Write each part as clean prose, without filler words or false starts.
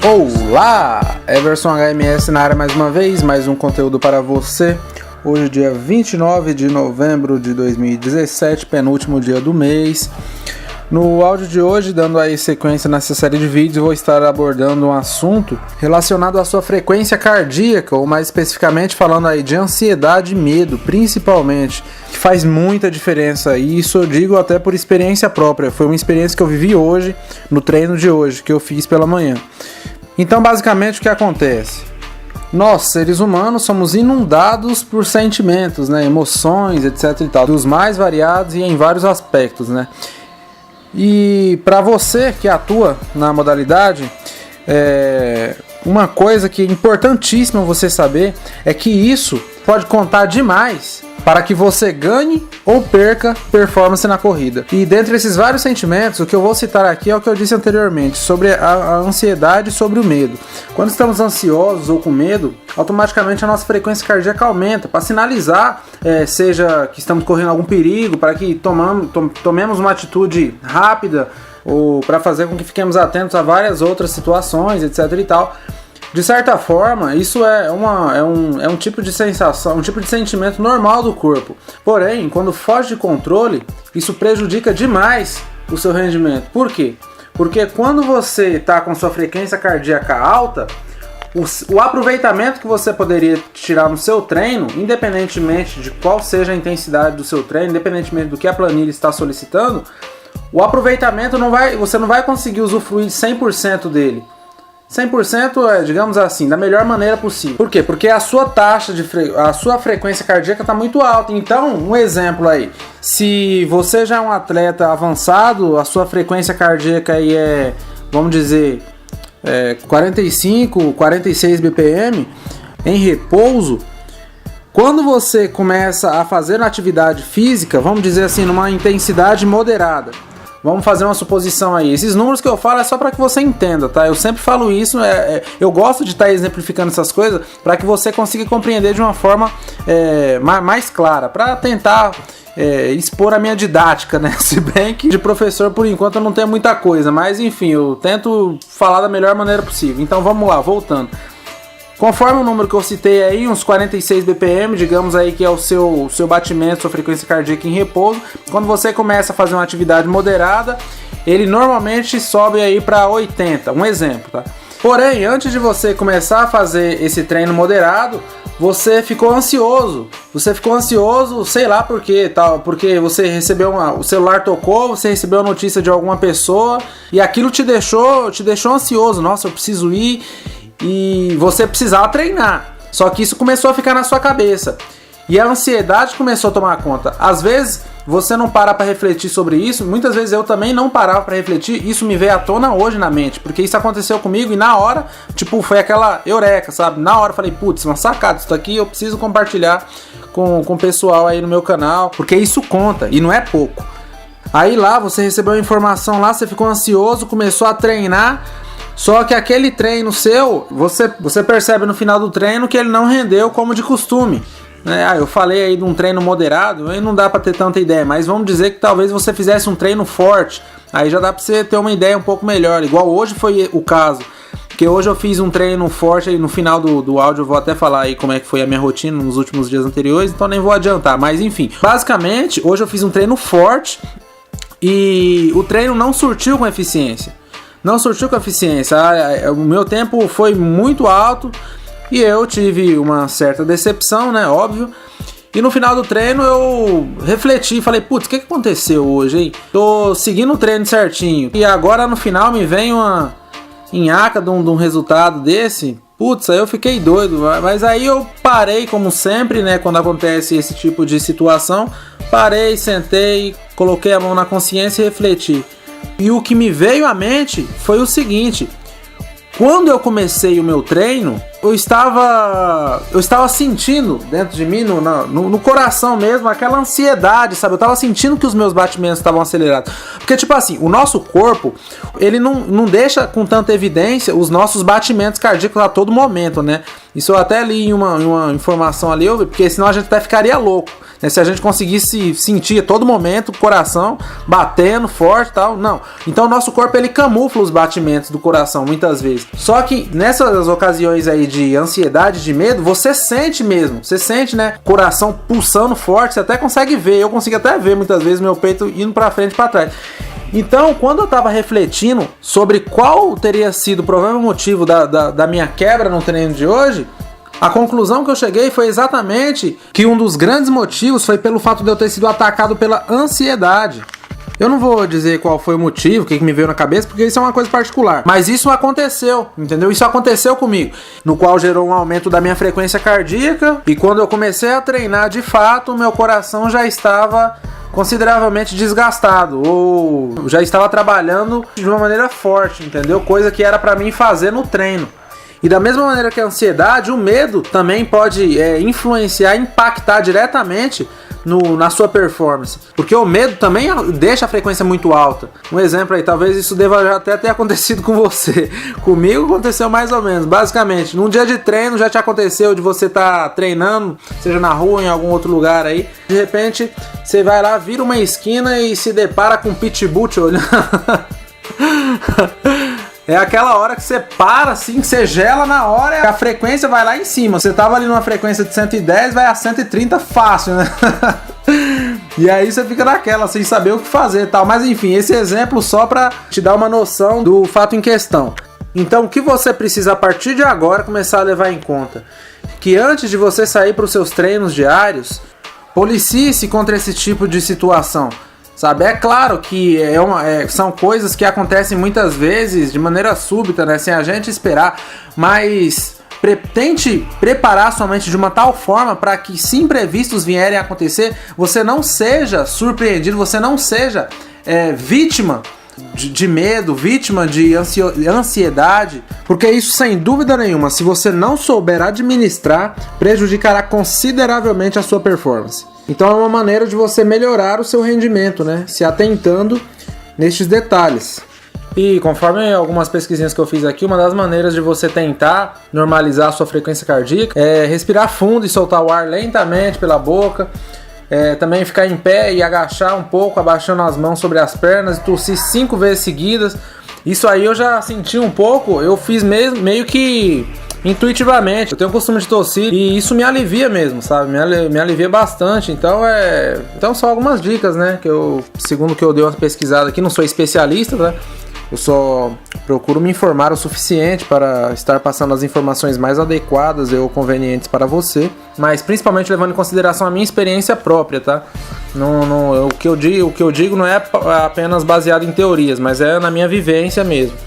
Olá, Everson HMS na área mais uma vez, mais um conteúdo para você. Hoje dia 29 de novembro de 2017, penúltimo dia do mês. No áudio de hoje, dando aí sequência nessa série de vídeos, vou estar abordando um assunto relacionado à sua frequência cardíaca, ou mais especificamente falando aí de ansiedade e medo, principalmente, que faz muita diferença, e isso eu digo até por experiência própria. Foi uma experiência que eu vivi hoje, no treino de hoje, que eu fiz pela manhã. Então, basicamente, o que acontece? Nós, seres humanos, somos inundados por sentimentos, né, emoções, etc e tal, dos mais variados e em vários aspectos, né? E para você que atua na modalidade, uma coisa que é importantíssima você saber é que isso pode contar demais para que você ganhe ou perca performance na corrida. E dentre esses vários sentimentos, o que eu vou citar aqui é o que eu disse anteriormente, sobre a ansiedade e sobre o medo. Quando estamos ansiosos ou com medo, automaticamente a nossa frequência cardíaca aumenta, para sinalizar, seja que estamos correndo algum perigo, para que tomemos uma atitude rápida, ou para fazer com que fiquemos atentos a várias outras situações, etc e tal. De certa forma, isso é um tipo de sensação, um tipo de sentimento normal do corpo. Porém, quando foge de controle, isso prejudica demais o seu rendimento. Por quê? Porque quando você está com sua frequência cardíaca alta, o aproveitamento que você poderia tirar no seu treino, independentemente de qual seja a intensidade do seu treino, independentemente do que a planilha está solicitando, o aproveitamento você não vai conseguir usufruir 100% dele. 100% digamos assim, da melhor maneira possível. Por quê? Porque a sua a sua frequência cardíaca está muito alta. Então, um exemplo aí, se você já é um atleta avançado, a sua frequência cardíaca aí vamos dizer, 45, 46 BPM, em repouso, quando você começa a fazer uma atividade física, vamos dizer assim, numa intensidade moderada, vamos fazer uma suposição aí. Esses números que eu falo é só para que você entenda, tá? Eu sempre falo isso, eu gosto de estar exemplificando essas coisas para que você consiga compreender de uma forma mais clara, para tentar expor a minha didática, né? Se bem que de professor, por enquanto, eu não tenho muita coisa, mas enfim, eu tento falar da melhor maneira possível. Então vamos lá, voltando. Conforme o número que eu citei aí, uns 46 BPM, digamos aí que é o seu batimento, sua frequência cardíaca em repouso, quando você começa a fazer uma atividade moderada, ele normalmente sobe aí para 80, um exemplo, tá? Porém, antes de você começar a fazer esse treino moderado, você ficou ansioso, sei lá por quê, tal, porque você recebeu o celular tocou, você recebeu a notícia de alguma pessoa e aquilo te deixou ansioso, nossa, eu preciso ir. E você precisava treinar, só que isso começou a ficar na sua cabeça e a ansiedade começou a tomar conta. Às vezes você não para para refletir sobre isso, muitas vezes eu também não parava para refletir, isso me veio à tona hoje na mente, porque isso aconteceu comigo e na hora, foi aquela eureka, sabe? Na hora eu falei, putz, uma sacada, isso aqui eu preciso compartilhar com o pessoal aí no meu canal, porque isso conta e não é pouco. Aí lá você recebeu a informação lá, você ficou ansioso, começou a treinar. Só que aquele treino seu, você percebe no final do treino que ele não rendeu como de costume. Eu falei aí de um treino moderado, aí não dá para ter tanta ideia, mas vamos dizer que talvez você fizesse um treino forte, aí já dá para você ter uma ideia um pouco melhor, igual hoje foi o caso, porque hoje eu fiz um treino forte, aí no final do áudio eu vou até falar aí como é que foi a minha rotina nos últimos dias anteriores, então nem vou adiantar, mas enfim, basicamente hoje eu fiz um treino forte e o treino não surtiu com eficiência. O meu tempo foi muito alto e eu tive uma certa decepção, né, óbvio. E no final do treino eu refleti e falei, putz, o que aconteceu hoje, hein? Tô seguindo o treino certinho e agora no final me vem uma nhaca de um resultado desse. Putz, aí eu fiquei doido, mas aí eu parei como sempre, né, quando acontece esse tipo de situação. Parei, sentei, coloquei a mão na consciência e refleti. E o que me veio à mente foi o seguinte: quando eu comecei o meu treino, eu estava sentindo dentro de mim, no coração mesmo, aquela ansiedade, sabe? Eu estava sentindo que os meus batimentos estavam acelerados. Porque, tipo assim, o nosso corpo, ele não deixa com tanta evidência os nossos batimentos cardíacos a todo momento, né? Isso eu até li em uma informação ali, porque senão a gente até ficaria louco. né? Se a gente conseguisse sentir a todo momento o coração batendo forte e tal, não. Então o nosso corpo, ele camufla os batimentos do coração muitas vezes. Só que nessas ocasiões aí de ansiedade, de medo, você sente mesmo, você sente, né, coração pulsando forte, você até consegue ver, eu consigo até ver muitas vezes meu peito indo pra frente e pra trás. Então, quando eu tava refletindo sobre qual teria sido o provável motivo da minha quebra no treino de hoje, a conclusão que eu cheguei foi exatamente que um dos grandes motivos foi pelo fato de eu ter sido atacado pela ansiedade. Eu não vou dizer qual foi o motivo, o que me veio na cabeça, porque isso é uma coisa particular. Mas isso aconteceu, entendeu? Isso aconteceu comigo, no qual gerou um aumento da minha frequência cardíaca, e quando eu comecei a treinar de fato, meu coração já estava consideravelmente desgastado, ou já estava trabalhando de uma maneira forte, entendeu? Coisa que era para mim fazer no treino. E da mesma maneira que a ansiedade, o medo também pode influenciar, impactar diretamente na sua performance, porque o medo também deixa a frequência muito alta. Um exemplo aí, talvez isso deva já até ter acontecido com você. Comigo aconteceu mais ou menos, basicamente, num dia de treino já te aconteceu de você estar treinando, seja na rua, em algum outro lugar aí, de repente você vai lá, vira uma esquina e se depara com um pitbull te olhando. É aquela hora que você para assim, que você gela na hora e a frequência vai lá em cima. Você tava ali numa frequência de 110, vai a 130 fácil, né? E aí você fica naquela, sem saber o que fazer e tal. Mas enfim, esse exemplo só pra te dar uma noção do fato em questão. Então o que você precisa a partir de agora começar a levar em conta? Que antes de você sair para os seus treinos diários, policie-se contra esse tipo de situação. Sabe, é claro que são coisas que acontecem muitas vezes de maneira súbita, né, sem a gente esperar, mas tente preparar sua mente de uma tal forma para que, se imprevistos vierem a acontecer, você não seja surpreendido, você não seja vítima de medo, vítima de ansiedade, porque isso, sem dúvida nenhuma, se você não souber administrar, prejudicará consideravelmente a sua performance. Então é uma maneira de você melhorar o seu rendimento, né? Se atentando nestes detalhes. E conforme algumas pesquisinhas que eu fiz aqui, uma das maneiras de você tentar normalizar a sua frequência cardíaca é respirar fundo e soltar o ar lentamente pela boca. Também ficar em pé e agachar um pouco, abaixando as mãos sobre as pernas e tossir 5 vezes seguidas. Isso aí eu já senti um pouco, eu fiz meio que intuitivamente. Eu tenho o costume de tossir e isso me alivia mesmo, sabe? Me alivia bastante. Então são algumas dicas, né? Que eu, segundo que eu dei uma pesquisada aqui, não sou especialista, né? Eu só procuro me informar o suficiente para estar passando as informações mais adequadas ou convenientes para você, mas principalmente levando em consideração a minha experiência própria, tá? O que eu digo não é apenas baseado em teorias, mas é na minha vivência mesmo.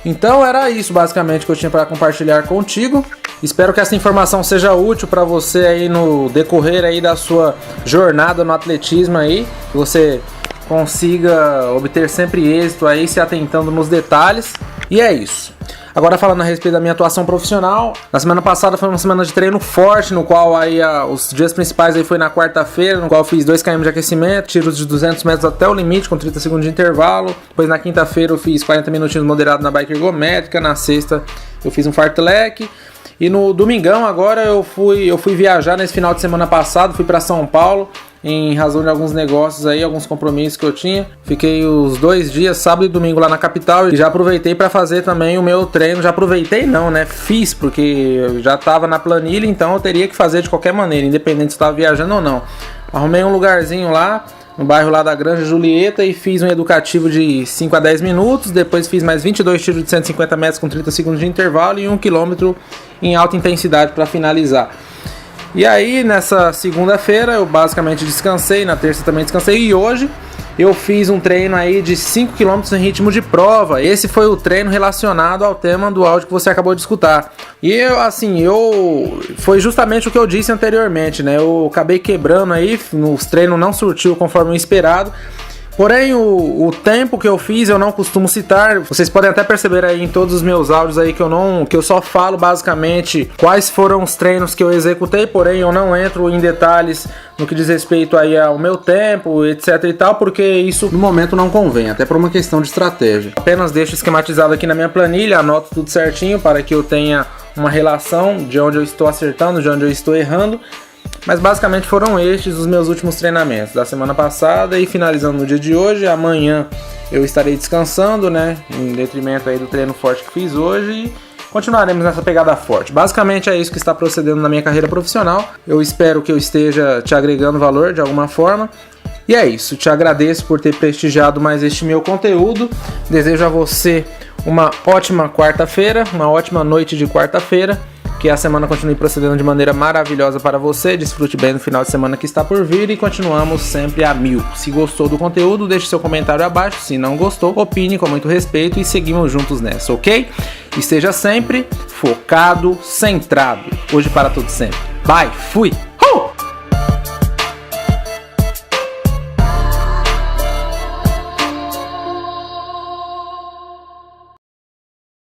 Então era isso basicamente que eu tinha para compartilhar contigo. Espero que essa informação seja útil para você aí no decorrer aí da sua jornada no atletismo aí, que você consiga obter sempre êxito aí, se atentando nos detalhes. E é isso. Agora, falando a respeito da minha atuação profissional, na semana passada foi uma semana de treino forte, no qual aí os dias principais aí foi na quarta-feira, no qual eu fiz 2 km de aquecimento, tiros de 200 metros até o limite, com 30 segundos de intervalo. Depois na quinta-feira eu fiz 40 minutinhos moderado na bike ergométrica, na sexta eu fiz um fartlek. E no domingão agora eu fui viajar nesse final de semana passado, fui para São Paulo, em razão de alguns negócios aí, alguns compromissos que eu tinha. Fiquei os 2 dias, sábado e domingo lá na capital, e já aproveitei para fazer também o meu treino. Já aproveitei não, né? Fiz, porque eu já estava na planilha, então eu teria que fazer de qualquer maneira, independente se estava viajando ou não. Arrumei um lugarzinho lá, no bairro lá da Granja Julieta, e fiz um educativo de 5 a 10 minutos, depois fiz mais 22 tiros de 150 metros com 30 segundos de intervalo e 1 km em alta intensidade para finalizar. E aí nessa segunda-feira eu basicamente descansei, na terça também descansei, e hoje eu fiz um treino aí de 5 km em ritmo de prova. Esse foi o treino relacionado ao tema do áudio que você acabou de escutar. E foi justamente o que eu disse anteriormente, né? Eu acabei quebrando aí, os treinos não surtiu conforme o esperado. Porém, o tempo que eu fiz eu não costumo citar. Vocês podem até perceber aí em todos os meus áudios aí que eu só falo basicamente quais foram os treinos que eu executei, porém eu não entro em detalhes no que diz respeito aí ao meu tempo, etc e tal, porque isso no momento não convém, até por uma questão de estratégia. Apenas deixo esquematizado aqui na minha planilha, anoto tudo certinho para que eu tenha uma relação de onde eu estou acertando, de onde eu estou errando, Mas basicamente foram estes os meus últimos treinamentos da semana passada e finalizando no dia de hoje. Amanhã eu estarei descansando, né, em detrimento aí do treino forte que fiz hoje e continuaremos nessa pegada forte. Basicamente é isso que está procedendo na minha carreira profissional. Eu espero que eu esteja te agregando valor de alguma forma. E é isso, te agradeço por ter prestigiado mais este meu conteúdo. Desejo a você uma ótima quarta-feira, uma ótima noite de quarta-feira. Que a semana continue procedendo de maneira maravilhosa para você. Desfrute bem no final de semana que está por vir e continuamos sempre a 1000. Se gostou do conteúdo, deixe seu comentário abaixo. Se não gostou, opine com muito respeito e seguimos juntos nessa, ok? Esteja sempre focado, centrado. Hoje para tudo sempre. Bye, fui!